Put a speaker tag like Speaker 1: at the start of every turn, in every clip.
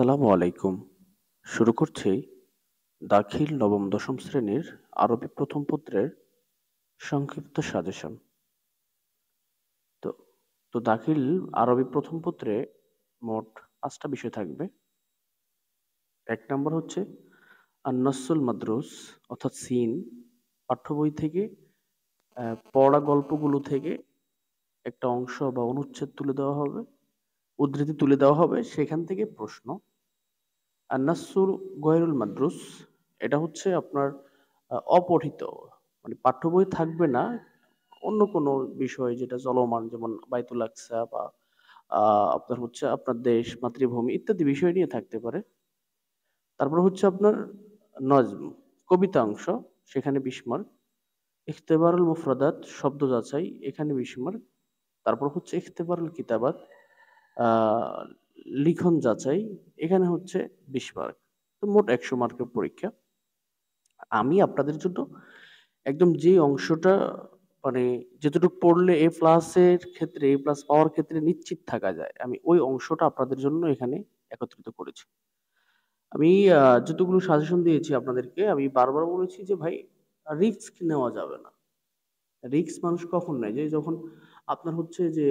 Speaker 1: আসসালামু আলাইকুম। শুরু করছি দাখিল নবম দশম শ্রেণীর আরবি প্রথম পত্রের সংক্ষিপ্ত সাজেশন। তো তো দাখিল আরবি প্রথম পত্রে মোট ৫টা বিষয় থাকবে। ১ নম্বর হচ্ছে আন-নাসুল মাদরুস অর্থাৎ সিন, পাঠ্য বই থেকে পড়া গল্পগুলো থেকে একটা অংশ বা অনুচ্ছেদ তুলে দেওয়া হবে, উদ্ধৃতি তুলে দেওয়া হবে, সেখান থেকে প্রশ্ন। আন-নাসুল গয়রুল মাদরুস এটা হচ্ছে আপনার অপঠিত, মানে পাঠ্য বই থাকবে না, অন্য কোনো বিষয় যেটা চলমান, যেমন বাইতুল আকসা বা আপনার হচ্ছে আপনার দেশ, মাতৃভূমি ইত্যাদি বিষয় নিয়ে থাকতে পারে। তারপর হচ্ছে আপনার নজম, কবিতা অংশ, সেখানে ২০ মার্ক। ইখতিবারুল মুফরাদাত, শব্দ যাচাই, এখানে ২০ মার্ক। তারপর হচ্ছে ইখতিবারুল কিতাবাত, আ লিখন যাচাই, এখানে হচ্ছে ২০ মার্ক। তো মোট ১০০ মার্কের পরীক্ষা। আমি আপনাদের জন্য একদম যে অংশটা, মানে যতটুকু পড়লে এ প্লাসের ক্ষেত্রে, এ প্লাস পাওয়ার ক্ষেত্রে নিশ্চিত থাকা যায়, আমি ওই অংশটা আপনাদের জন্য এখানে একত্রিত করেছি। আমি যতগুলো সাজেশন দিয়েছি আপনাদেরকে, আমি বারবার বলেছি যে ভাই রিস্ক নেওয়া যাবে না। রিস্ক মানুষ কখন নেয়? যে যখন আপনার হচ্ছে যে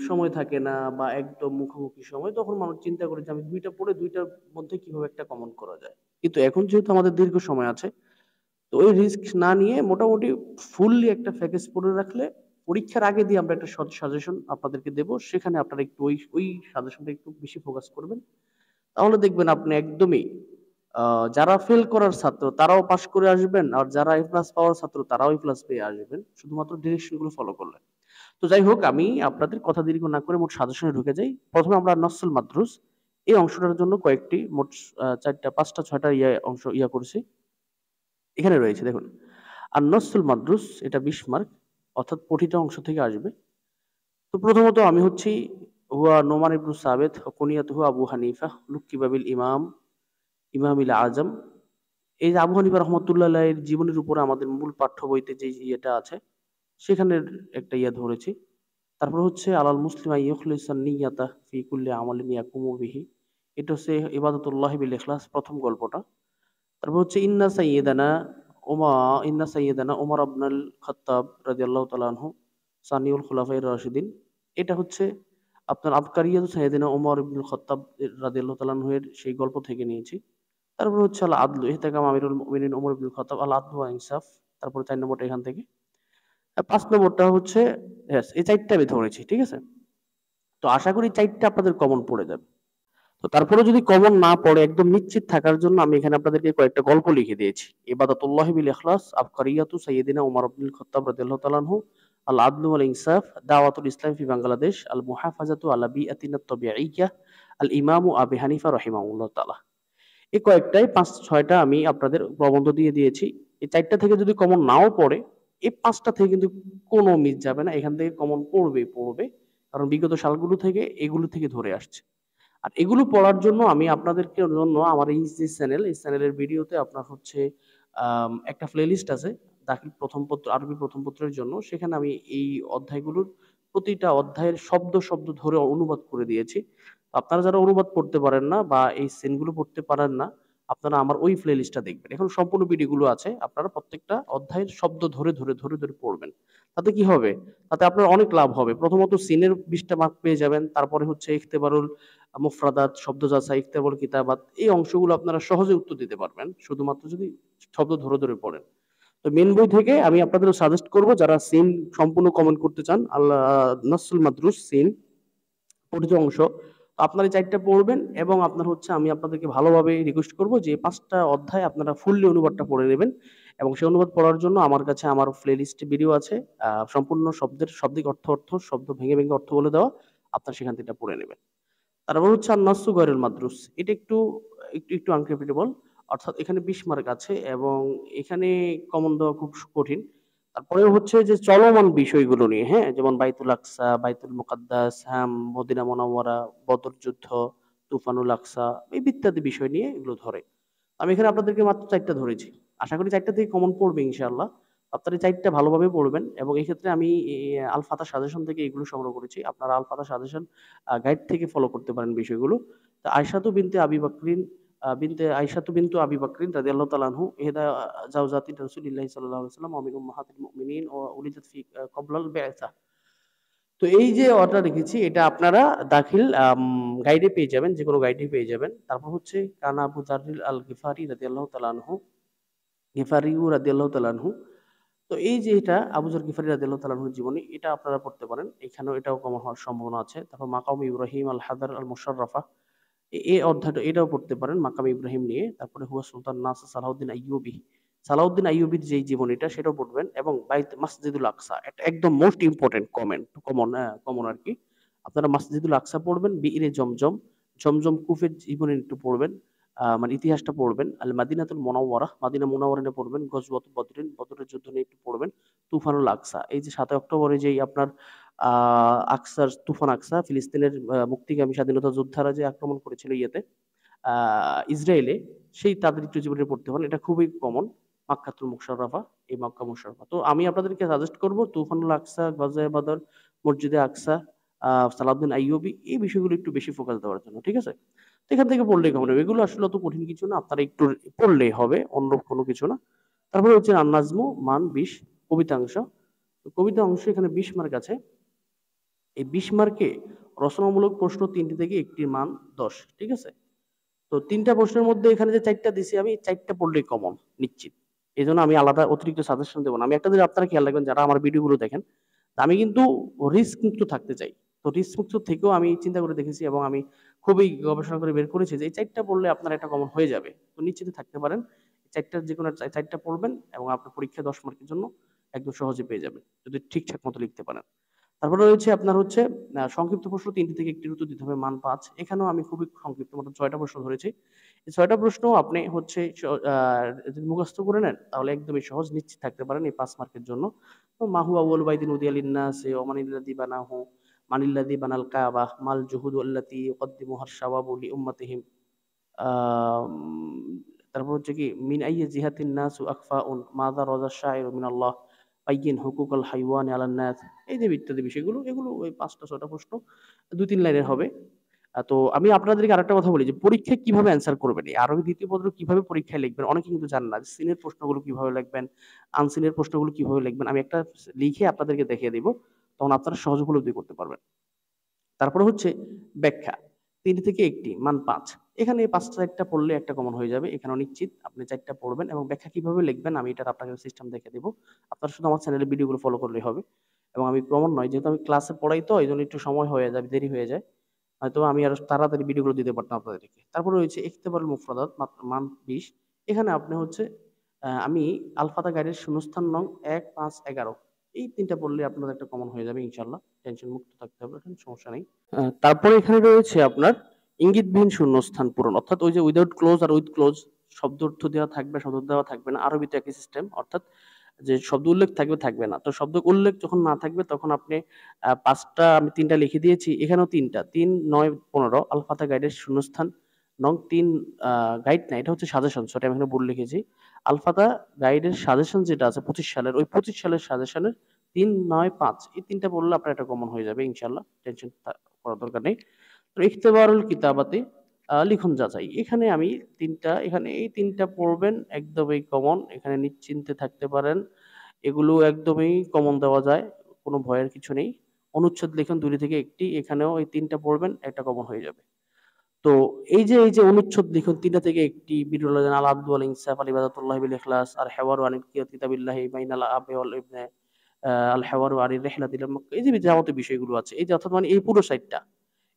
Speaker 1: সময় থাকে না বা একদম মুখোমুখি সময়, তখন মানুষ চিন্তা করে যে আমি ২ টা পড়ে ২ টার মধ্যে কিভাবে একটা কমন করা যায়। কিন্তু এখন যেহেতু আমাদের দীর্ঘ সময় আছে, তো ওই রিস্ক না নিয়ে মোটামুটি ফুললি একটা প্যাকেজ পড়ে রাখলে পরীক্ষার আগে দিয়ে আমরা একটা সাজেশন আপনাদেরকে দেব। সেখানে আপনারা একটু ওই সাজেশনটা একটু বেশি ফোকাস করবেন। তাহলে দেখবেন আপনি একদমই আ যারা ফেল করার ছাত্র তারাও পাস করে আসবেন। আর যারা এ প্লাস পাওয়ার ছাত্র তারাও এ প্লাস পেয়ে আসবেন। শুধুমাত্র ডিরেকশন গুলো ফলো করলে। তো যাই হোক, আমি আপনাদের কথা দীর্ঘ না করে মোট সাজেশনে ঢুকে যাই। ১ম এ আমরা নসল মাদরুস এই অংশটার জন্য কয়েকটি মোট ৪ টা ৫ টা ৬ টা অংশ করেছি। এখানে রয়েছে দেখুন। আন-নসুল মাদরুস এটা ২০ মার্ক, অর্থাৎ পঠিত অংশ থেকে আসবে। তো প্রথমত আমি হচ্ছি হুয়া নোমান ইবনু সাবেত ওয়া কুনিয়াতুহু আবু হানিফা লুক্কিবা বিল ইমামিল আজম। এই যে আবু হানিফা রাহমাতুল্লাহ আলাইহির জীবনের উপরে আমাদের মূল পাঠ্য বইতে যে ইয়েটা আছে, সেখানের একটা ধরেছি। তারপর হচ্ছে আলাল মুসলিম আইয়ুখলিসান নিয়াতা ফি কুল্লি আমালিন ইয়াকুমু বিহি। এটা হচ্ছে ইবাদাতুল্লাহি বিল ইখলাস, প্রথম গল্পটা। তারপর হচ্ছে উমা ইন্না সাইয়্যিদানা উমর ইবনুল খাত্তাব রাদিয়াল্লাহু তাআলা আনহু সানিউল খুলাফায়ে রাশিদিন। এটা হচ্ছে আপনার আবকারিয়াতু সাইয়্যিদিনা উমর ইবনুল খাত্তাব রাদিয়াল্লাহু তাআলা আনহু এর সেই গল্প থেকে নিয়েছি। তারপর হচ্ছে আল আদলু ইহতেকাম আমিরুল মুমিনিন উমর ইবনুল খাত্তাব আল আদলু ওয়াল ইনসাফ। তারপরে ৪ নম্বরটা এখান থেকে। ৫ নম্বরটা হচ্ছে এই ৪ টা আমি ধরেছি। ঠিক আছে? তো আশা করি ৪ টা আপনাদের কমন পড়ে যাবে। তো তারপরেও যদি কমন না পড়ে, একদম নিশ্চিত থাকার জন্য আমি এখানে আপনাদেরকে কয়েকটা গল্প লিখে দিয়েছি। ইবাদাতুল্লাহি বিল ইখলাস, আবকারিয়াতু সাইয়্যিদিনা উমর ইবনুল খাত্তাব রাদিয়াল্লাহু তাআলা আনহু, আল আদলু ওয়াল ইনসাফ, দাওয়াতুল ইসলাম ফি বাংলাদেশ, আল মুহাফাজাতু আলা বিআতিনাত তাবিঈয়্যাহ, আল ইমামু আবি হানিফা রাহিমাহুল্লাহ তাআলা। এই কয়েকটাই ৫-৬ টা আমি আপনাদের প্রবন্ধ দিয়ে দিয়েছি। এই ৪ টা থেকে যদি কমন নাও পড়ে, এই ৫ টা থেকে কিন্তু কোনো মিস যাবে না। এখান থেকে কমন পড়বেই পড়বে। কারণ বিগত সালগুলো থেকে এগুলো থেকে ধরে আসছে। আর এগুলো পড়ার জন্য আমি আপনাদেরকে জন্য আমার এই যে চ্যানেল, এই চ্যানেলের ভিডিওতে আপনার হচ্ছে একটা প্লেলিস্ট আছে দাখিল প্রথম পত্র, আরবি প্রথম পত্রের জন্য। সেখানে আমি এই অধ্যায়গুলোর প্রতিটা অধ্যায়ের শব্দ, শব্দ ধরে অনুবাদ করে দিয়েছি। আপনারা যারা অনুবাদ পড়তে পারেন না বা এই সিনগুলো পড়তে পারেন না, আপনারা আমার ওই প্লেলিস্টটা দেখবেন। এখন সম্পূর্ণ ভিডিওগুলো আছে। আপনারা প্রত্যেকটা অধ্যায়ের শব্দ ধরে পড়বেন। তাতে কি হবে? তাতে আপনার অনেক লাভ হবে। প্রথমত সিনের ২০ টা মার্ক পেয়ে যাবেন। তারপরে হচ্ছে ইখতিবারুল মুফরাদাত, শব্দ যাচাই, ইখতিবারুল কিতাবাত, এই অংশগুলো আপনারা সহজে উত্তর দিতে পারবেন। শুধুমাত্র যদি শব্দ ধরে পড়েন। তো মেইন বই থেকে আমি আপনাদের সাজেস্ট করব, যারা সিন সম্পূর্ণ কমেন্ট করতে চান, নাসুল মাদরুস সিন পঠিত অংশ। আপনারা এই ৪ টা পড়বেন এবং আপনার হচ্ছে আমি আপনাদেরকে ভালোভাবে রিকোয়েস্ট করব যে ৫ টা অধ্যায় আপনারা ফুললি অনুবাদটা পড়ে নেবেন এবং সেই অনুবাদ পড়ার জন্য আমার কাছে আমার প্লেলিস্টে ভিডিও আছে। সম্পূর্ণ শব্দের শাব্দিক অর্থ, শব্দ ভেঙে অর্থ বলে দেওয়া। আপনারা সেখান থেকে এটা পড়ে নেবেন। তারপর হচ্ছে আন-নাসু গয়রুল মাদরুস। এটা একটু আনক্রেডিটেবল। অর্থাৎ এখানে ২০ মার্ক আছে এবং এখানে কমন দেওয়া খুব কঠিন। তারপরেও হচ্ছে যে চলমান বিষয়গুলো নিয়ে, হ্যাঁ? যেমন বাইতুল আকসা, বাইতুল মুকাদ্দাস, মদিনা মুনাওয়ারা, বদর যুদ্ধ, তুফানুল আকসা, এই ইত্যাদি বিষয় নিয়ে এগুলো ধরে। আমি এখানে আপনাদেরকে মাত্র ৪ টা ধরেছি। আশা করি ৪ টা থেকে কমন পড়বে ইনশাআল্লাহ। আপনারা এই ৪ টা ভালোভাবে পড়বেন এবং এই ক্ষেত্রে আমি আল ফাতাহ সাজেশন থেকে এগুলো সংগ্রহ করেছি। আপনারা আল ফাতাহ সাজেশন গাইড থেকে ফলো করতে পারেন বিষয়গুলো। তো আয়শাতু বিনতে আবি বকরিন বিনতে আয়শাতু বিনতু আবি বকরিন রাদিয়াল্লাহু তাআলা আনহু ইহদা জাওজাতি রাসূলিল্লাহি সাল্লাল্লাহু আলাইহি ওয়াসাল্লাম ওয়া মিন উম্মাহাতিল মুমিনিন ওয়া উলিদাত ফি ক্বাবলাল বি'সা। তো এই যে অর্ডার রেখেছি এটা আপনারা দাখিল গাইডে পেয়ে যাবেন, যেকোনো গাইডে পেয়ে যাবেন। তারপর হচ্ছে কানা আবু যাররিল আল গিফারি রাদিয়াল্লাহু তাআলা আনহু, গিফারিয়ু রাদিয়াল্লাহু তাআলা আনহু। তো এই যে এটা আবু যর গিফারি রাদিয়াল্লাহু তাআলা আনহুর জীবনী, এটা আপনারা পড়তে পারেন। এখানেও এটাও কমন হওয়ার সম্ভাবনা আছে। তারপর মাকাম ইব্রাহিম আল হাদার আল মুশাররাফা, এই অধ্যায়টা এটাও পড়তে পারেন মাকাম ইব্রাহিম নিয়ে। তারপরে হুয়া সুলতান নাসর সালাউদ্দিন আইয়ুবী, সালাউদ্দিন আইয়ুবীর যেই জীবনীটা সেটাও পড়বেন। এবং মসজিদুল আকসা, এটা একদম মোস্ট ইম্পর্টেন্ট কমন আর কি। আপনারা মসজিদুল আকসা পড়বেন, বিইরে জমজম, জমজম কূপের জীবনী একটু পড়বেন, মানে ইতিহাসটা পড়বেন। আল মাদিনাতুল মুনাওয়ারা, মাদিনা মুনাওয়ারা নিয়ে পড়বেন। গজওয়াত বদরিন, বদরের যুদ্ধ নিয়ে একটু পড়বেন। তুফানুল আকসা, এই যে 7 অক্টোবরে যেই আপনার আকসার তুফান আকসা, ফিলিস্তিনের মুক্তিকামী স্বাধীনতা যোদ্ধারা যে আক্রমণ করেছিল ইয়েতে, ইসরায়েলে, সেই তাদের একটু জীবনে পড়তে পারেন। এটা খুবই কমন, মাক্কাতুল মুশাররাফা, এই মক্কা মুশাররাফা। তো আমি আপনাদেরকে সাজেস্ট করব তুফানুল আকসা, গজায়ে বদর, মসজিদে আকসা, সালাউদ্দিন আইয়ুবী, এই বিষয়গুলো একটু বেশি ফোকাস দেওয়ার জন্য, ঠিক আছে? তো এখান থেকে পড়লেই হবে, এগুলো আসলে অত কঠিন কিছু না, আপনারা একটু পড়লেই হবে, অন্য কোনো কিছু না। তারপরে হচ্ছে আন-নাজমু মান 20, কবিতাংশ। তো কবিতা অংশ এখানে 20 মার্ক আছে। এই 20 মার্কে রচনামূলক প্রশ্ন 3টি থেকে একটির মান 10, ঠিক আছে? তো 3টা প্রশ্নের মধ্যে এখানে যে 4টা দিছি আমি, 4টা পড়লেই কমন নিশ্চিত। এজন্য আমি আলাদা অতিরিক্ত সাজেশন দেব না। আমি একটা জিনিস আপনারা খেয়াল রাখবেন যারা আমার ভিডিওগুলো দেখেন, আমি কিন্তু রিস্ক মুক্ত থাকতে চাই। তো রিস্ক মুক্ত থেকেও আমি চিন্তা করে দেখেছি এবং আমি খুবই গবেষণা করে বের করেছি যে এই 4টা পড়লে আপনার একটা কমন হয়ে যাবে। তো নিশ্চিত থাকতে পারেন। 4টার যেকোনো 4টা পড়বেন এবং আপনার পরীক্ষায় 10 মার্কের জন্য একদম সহজে পেয়ে যাবেন, যদি ঠিকঠাক মতো লিখতে পারেন। তারপরে রয়েছে আপনার হচ্ছে সংক্ষিপ্ত প্রশ্ন 3টি থেকে একটির উত্তর দিতে হবে, মান 5। এখানেও আমি খুবই সংক্ষিপ্ত মতো 6টা প্রশ্ন ধরেছি। এই 6টা প্রশ্ন আপনি হচ্ছে যদি মুখস্থ করে নেন তাহলে একদমই সহজ, নিশ্চিত থাকতে পারেন এই 5 মার্কের জন্য। তো মাহু আউয়ালু বাইতিন উদিয়া লিন-নাসি ওয়া মানিল্লাযী বানাহু, মানিল্লাযী বানাল কাবা, মাল জুহুদু আল্লাতী ইউকদ্দিমুহা আশ-শাবাবু লিউম্মাতিহিম। আম তারপর হচ্ছে কি মিন আইয়ি জিহাতিন নাসু আকফাউন, মাযা রাজা শাইরু মিনাল্লাহ, বাইয়িন হুকুকাল হাইওয়ানি আলান নাস। এই যে ইত্যাদি বিষয়গুলো, এগুলো ওই 5টা 6টা প্রশ্ন 2-3 লাইনের হবে। তো আমি আপনাদেরকে আরেকটা কথা বলি যে পরীক্ষায় কিভাবে অ্যান্সার করবেন, এই আরবি দ্বিতীয় পত্র কিভাবে পরীক্ষায় লিখবেন, অনেকে কিন্তু জানেন না। সিনের প্রশ্নগুলো কিভাবে লিখবেন, আনসিনের প্রশ্নগুলো কিভাবে লিখবেন, আমি একটা লিখে আপনাদেরকে দেখিয়ে দিব, তখন আপনারা সহজ উপলব্ধি করতে পারবেন। তারপরে হচ্ছে ব্যাখ্যা, 3 থেকে 1টি, মান 5। এখানে এই 5টা 1টা পড়লে একটা কমন হয়ে যাবে। এখানেও নিশ্চিত আপনি 4টা পড়বেন এবং ব্যাখ্যা কিভাবে লিখবেন আমি এটার আপনাকে সিস্টেম দেখিয়ে দেব। আপনারা শুধু আমার চ্যানেলের ভিডিওগুলো ফলো করলেই হবে। এবং আমি কমন নয়, যেহেতু আমি ক্লাসে পড়াই তো এইজন্য একটু সময় হয়ে যায়, দেরি হয়ে যায়। হয়তো আমি আরো তাড়াতাড়ি ভিডিওগুলো দিতে পারতাম আপনাদেরকে। তারপরে রয়েছে ইখতিবারুল মুফরাদাত, মাত্র মান 20। এখানে আপনি হচ্ছে আমি আল-ফাতা গাইডের শূন্যস্থান নং ১, ৫, ১১, এই 3টা পড়লে আপনাদের একটা কমন হয়ে যাবে ইনশাআল্লাহ। টেনশন মুক্ত থাকতে হবে, এখন সমস্যা নেই। তারপরে এখানে রয়েছে আপনার ইঙ্গিতবিহীন শূন্যস্থান পূরণ, অর্থাৎ ওই যে উইদাউট ক্লোজ আর উইথ ক্লোজ, শব্দ অর্থ দেওয়া থাকবে, শব্দ দেওয়া থাকবে না। আরবিতে একই সিস্টেম, অর্থাৎ যে শব্দ উল্লেখ থাকবে থাকবে না। তো শব্দ উল্লেখ যখন না থাকবে তখন আপনি 5টা, আমি 3টা লিখে দিয়েছি, এখানেও 3টা, 3, 9, 15 আল-ফাতা গাইডের শূন্যস্থান নং 3, গাইড না, এটা হচ্ছে সাজেশন, সরি আমি এখানে ভুল লিখেছি। আল-ফাতা গাইডের সাজেশন যেটা আছে 25 সালের, ওই 25 সালের সাজেশনের 3, 9, 5, এই 3টা পড়লে আপনার এটা কমন হয়ে যাবে ইনশাআল্লাহ, টেনশন করার দরকার নেই। তো ইখতিবারুল কিতাবাতে, লিখন যাচাই, এখানে আমি 3টা, এখানে এই 3টা পড়বেন, একদমই কমন, এখানে নিশ্চিন্তে থাকতে পারেন। এগুলো একদমই কমন দেওয়া যায়, কোনো ভয়ের কিছু নেই। অনুচ্ছেদ লিখন 2 থেকে 1টি, এখানেও এই 3টা পড়বেন, একটা কমন হয়ে যাবে। তো এই যে অনুচ্ছেদ লিখন 3টা থেকে 1টি, বিরুল আল আব্দু ওয়াল ইনসাফ আল ইবাদাতুল্লাহ বিল ইখলাস, আর হেওয়ারু আনিল কিতাবিল্লাহি বাইনাল আবি ওয়াল ইবনে, আল হেওয়ারু আনির রিহলাতিল মক্কা, এই যে যাবতীয় বিষয়গুলো আছে, এই যে অর্থাৎ মানে এই পুরো সাইডটা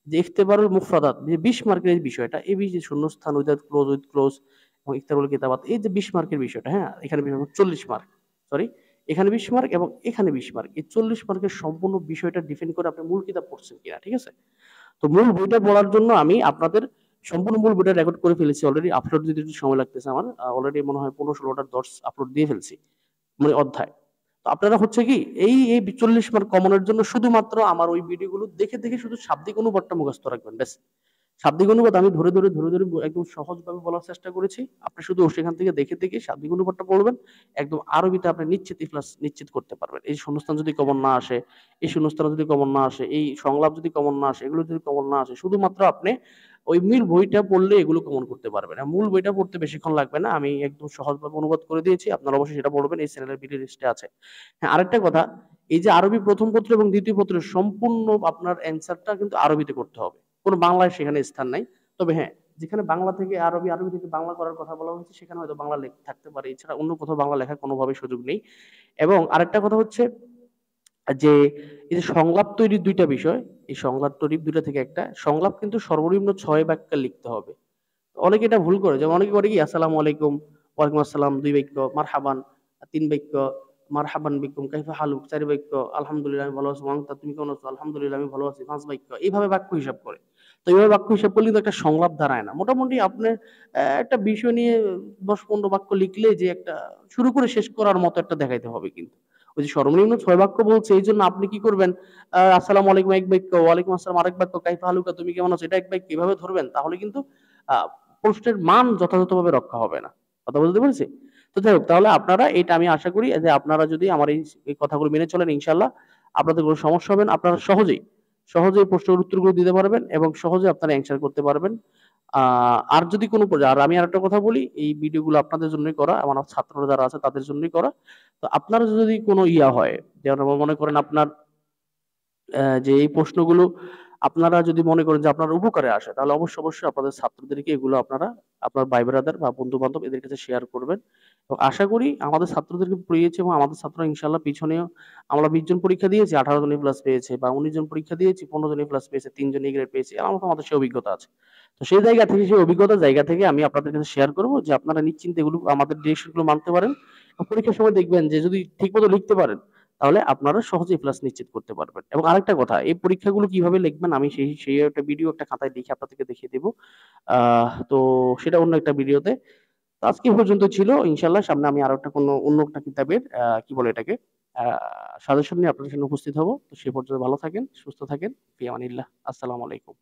Speaker 1: যে ইখতিবারুল মুফরাদাত, যে 20 মার্কের এই বিষয়টা, এই যে শূন্যস্থান, উইদাউট ক্লোজ, উইথ ক্লোজ এবং ইখতিবারুল কিতাবাত, এই যে 20 মার্কের বিষয়টা, হ্যাঁ, এখানে 40 মার্ক, সরি, এখানে 20 মার্ক এবং এখানে 20 মার্ক, এই 40 মার্কের সম্পূর্ণ বিষয়টা ডিপেন্ড করে আপনি মূল কিতাব পড়ছেন কিনা, ঠিক আছে? তো মূল বইটা পড়ার জন্য আমি আপনাদের সম্পূর্ণ মূল বইটা রেকর্ড করে ফেলেছি অলরেডি, আপলোড দিতে একটু সময় লাগতেছে আমার, অলরেডি মনে হয় 15-16টা দর্স আপলোড দিয়ে ফেলছি, মানে অধ্যায়। তো আপনারা হচ্ছে কি এই 40 মার্ক কমনের জন্য শুধুমাত্র আমার ওই ভিডিওগুলো দেখে দেখে শুধু শাব্দিক অনুবাদটা মুখস্থ রাখবেন, ব্যাস। শাব্দিক অনুবাদ আমি ধরে ধরে একদম সহজভাবে বলার চেষ্টা করেছি। আপনি শুধু সেখান থেকে দেখে দেখে শাব্দিক অনুবাদটা পড়বেন, একদম আরবিটা আপনি নিশ্চিত ইখলাস নিশ্চিত করতে পারবেন। এই শূন্যস্থান যদি কমন না আসে, এই শূন্যস্থান যদি কমন না আসে, এই সংলাপ যদি কমন না আসে, এগুলো যদি কমন না আসে, শুধুমাত্র আপনি ওই মূল বইটা পড়লে এগুলো কমন করতে পারবেন। আর মূল বইটা পড়তে বেশিক্ষণ লাগবে না। আমি একদম সহজভাবে অনুবাদ করে দিয়েছি। আপনারা অবশ্যই সেটা পড়বেন। এই চ্যানেলের প্লে লিস্টে আছে। হ্যাঁ, আরেকটা কথা, এই যে আরবি প্রথম পত্র এবং দ্বিতীয় পত্রের সম্পূর্ণ আপনার অ্যান্সারটা কিন্তু আরবিতে করতে হবে। কোনো বাংলায় সেখানে স্থান নাই। তবে হ্যাঁ, যেখানে বাংলা থেকে আরবি, আরবি থেকে বাংলা করার কথা বলা হয়েছে সেখানে হয়তো বাংলা থাকতে পারে। এছাড়া অন্য কোথাও বাংলা লেখার কোনোভাবেই সুযোগ নেই। এবং আরেকটা কথা হচ্ছে যে এই যে সংলাপ তৈরির ২ টা বিষয়, এই সংলাপ তৈরির ২ টা থেকে একটা সংলাপ কিন্তু সর্বনিম্ন ৬ বাক্যে লিখতে হবে। অনেকে এটা ভুল করে, যেমন অনেকে করে কি আসসালামু আলাইকুম, ওয়ালাইকুম আসসালাম ২ বাক্য, মারহাবান ৩ বাক্য, মারহাবান বিকুম, কাইফা হালুক ৪ বাক্য, আলহামদুলিল্লাহ আমি ভালো আছি, ওয়া আনতা তুমি কেমন আছো, আলহামদুলিল্লাহ আমি ভালো আছি ৫ বাক্য। এইভাবে বাক্য হিসাব করে। তো এইভাবে বাক্য হিসাব করলে কিন্তু একটা সংলাপ দাঁড়ায় না। মোটামুটি আপনি একটা বিষয় নিয়ে ১০-১৫ বাক্য লিখলে যে একটা শুরু করে শেষ করার মতো একটা দেখাইতে হবে কিন্তু। ওই যে সর্বনিম্ন ৬ বাক্য বলছে এইজন্য আপনি কি করবেন, আসসালামু আলাইকুম ১ বাক্য, ওয়ালাইকুম আসসালাম আরেক বাক্য, কাইফা হালুকা তুমি কেমন আছো এটা ১ বাক্য, এভাবে ধরবেন তাহলে কিন্তু আ প্রশ্নের মান যথাযথভাবে রক্ষা হবে না। কথা বুঝতে পেরেছি? তো যাই হোক, তাহলে আপনারা এটা আমি আশা করি যে আপনারা যদি আমার এই কথাগুলো মেনে চলেন ইনশাআল্লাহ আপনাদের কোনো সমস্যা হবে না। আপনারা সহজেই প্রশ্নের উত্তরগুলো দিতে পারবেন এবং সহজে আপনারা অ্যানসার করতে পারবেন। আ আর যদি কোনো আর আমি আরেকটা কথা বলি, এই ভিডিওগুলো আপনাদের জন্যই করা, আমার ছাত্ররা যারা আছে তাদের জন্যই করা। তো আপনারা যদি কোনো হয়, যেমন মনে করেন আপনার যে এই প্রশ্নগুলো আপনারা যদি মনে করেন যে আপনার উপকারে আসে, তাহলে অবশ্যই আপনাদের ছাত্রদেরকে এগুলো আপনারা আপনার ভাই ব্রাদার বা বন্ধু-বান্ধব এদের কাছে শেয়ার করবেন। এবং আশা করি আমাদের ছাত্রদেরকে পেয়েছি এবং আমাদের ছাত্ররা ইনশাআল্লাহ পিছনেও আমরা ২০ জন পরীক্ষা দিয়েছি, ১৮ জন এ প্লাস পেয়েছে বা ১৯ জন পরীক্ষা দিয়েছি, ১৫ জন এ প্লাস পেয়েছে, ৩ জন এ গ্রেড পেয়েছে। আমার মতো আমাদের সেই অভিজ্ঞতা আছে। তো সেই অভিজ্ঞতার জায়গা থেকে আমি আপনাদের কাছে শেয়ার করব যে আপনারা নিশ্চিন্তে এগুলো আমাদের ডিরেকশন গুলো মানতে পারেন। পরীক্ষার সময় দেখবেন যে যদি ঠিকমতো লিখতে পারেন তাহলে আপনারা সহজেই প্লাস নিশ্চিত করতে পারবেন। এবং আরেকটা কথা, এই পরীক্ষাগুলো কিভাবে লিখবেন আমি সেই একটা ভিডিও একটা খাতায় লিখে আপনাদেরকে দেখিয়ে দেব। তো সেটা অন্য একটা ভিডিওতে। তো আজকে এই পর্যন্ত ছিল। ইনশাআল্লাহ সামনে আমি আরো একটা অন্য একটা কিতাবের কি বলে এটাকে আ সাজেশন নিয়ে আপনাদের সামনে উপস্থিত হব। তো সে পর্যন্ত ভালো থাকেন, সুস্থ থাকেন। ফি আমানিল্লাহ। আসসালামু আলাইকুম।